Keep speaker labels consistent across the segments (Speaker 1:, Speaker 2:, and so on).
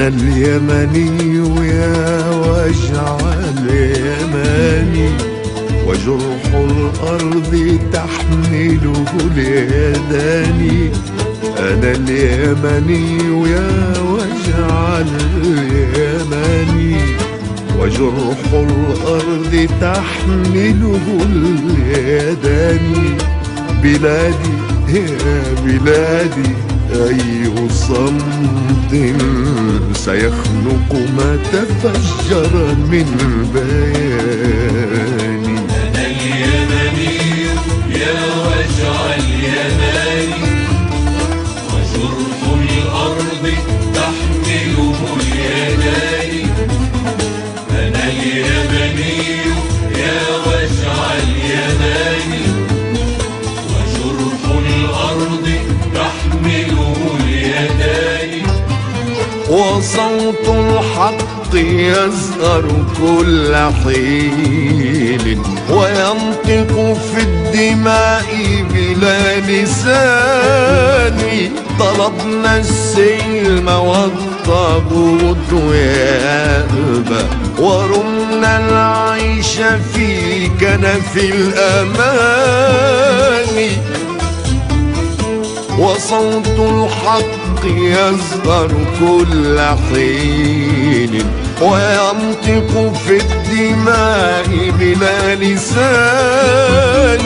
Speaker 1: أنا اليمني يا وجع اليماني، وجرح الأرض تحمله اليدان. أنا اليمني يا وجع اليماني، وجرح الأرض تحمله اليدان. بلادي يا بلادي أي صمت سيخنق ما تفجر من بياني.
Speaker 2: أنا اليمني يا وجع اليماني، وجرح الأرض تحمله اليدان. أنا اليمني يا وجع اليماني، وجرح الأرض تحمله اليدان.
Speaker 1: وصوت الحق يزهر كل حين، وينطق في الدماء بلا لسان. طلبنا السلم والطاغوت يأبى، ورمنا العيش في كنف الأمان. وصوت الحق يزهر كل حين، وينطق في الدماء بلا لسان.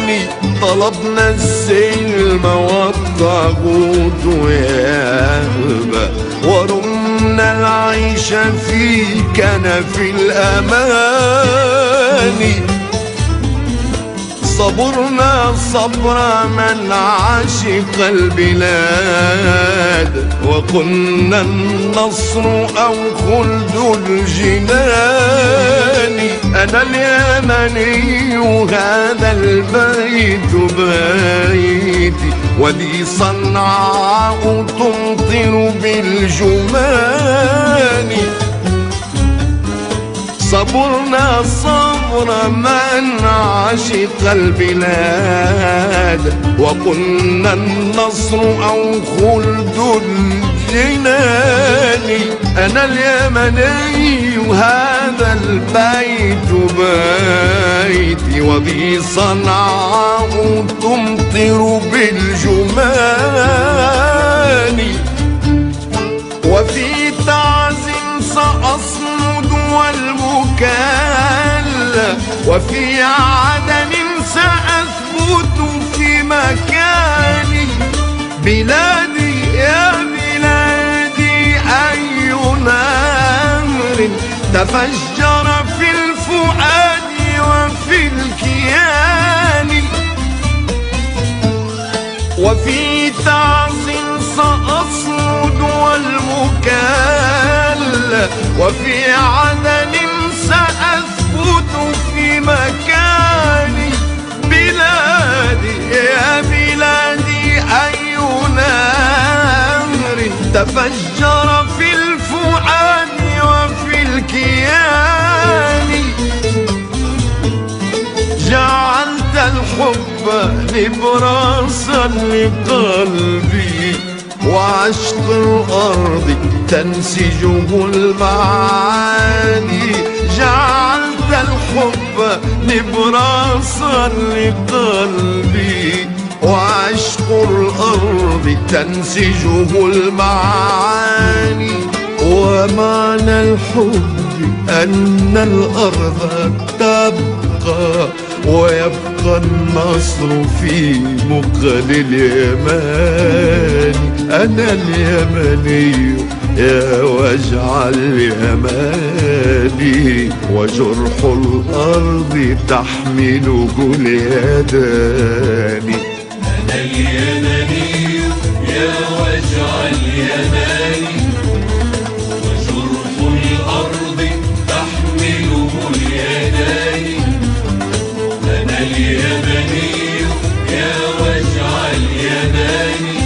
Speaker 1: طلبنا السلم والطاغوت يأبى، ورمنا العيش في كنف الأمان. صبرنا صبر من عشق البلاد، وقلنا النصر أو خلد الجنان. أنا اليمني هذا البيت بيتي، ولي صنعاء تمطر بالجمان. صبرنا صبر من عشق البلاد، وقلنا النصر أو خلد الجنان. أنا اليمني هذا البيت بيتي، وبي صنعاء تمطر بالجمان. وفي تعز سأصمد والمكلا، وفي عدن سأثبت في مكاني. بلادي يا بلادي أي نهر تفجر في الفؤاد وفي الكيان. وفي تعز سأصمد والمكلا، وفي عدن سأثبت في مكاني. بلادي يا بلادي أي نهر تفجر في الفؤاد وفي الكيان. جعلت الحب نبراسا لقلبي، وعشق الأرض تنسجه المعاني. جعلت الحب نبراسا لقلبي، وعشق الأرض تنسجه المعاني. ومعنى الحب أن الأرض تبقى، ويبقى النصر في مقل اليمان. أنا اليمني يا وجع اليماني، وجرح الأرض تحمله اليدان.
Speaker 2: أنا اليمني يا وجع اليماني، وجرح الأرض تحمله اليدان. أنا اليمني يا وجع اليماني،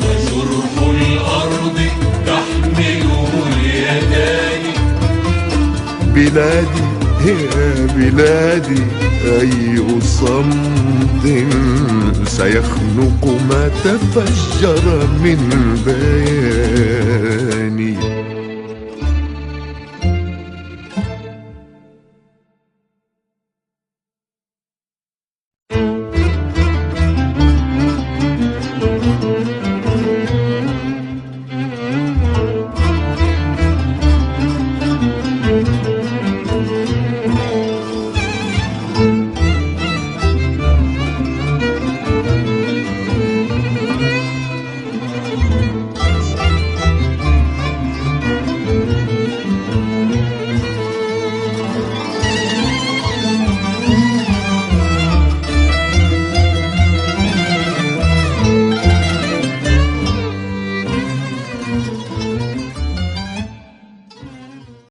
Speaker 2: وجرح الأرض تحمله اليدان.
Speaker 1: بلادي يا بلادي أي صمت سيخنق ما تفجر من بياني.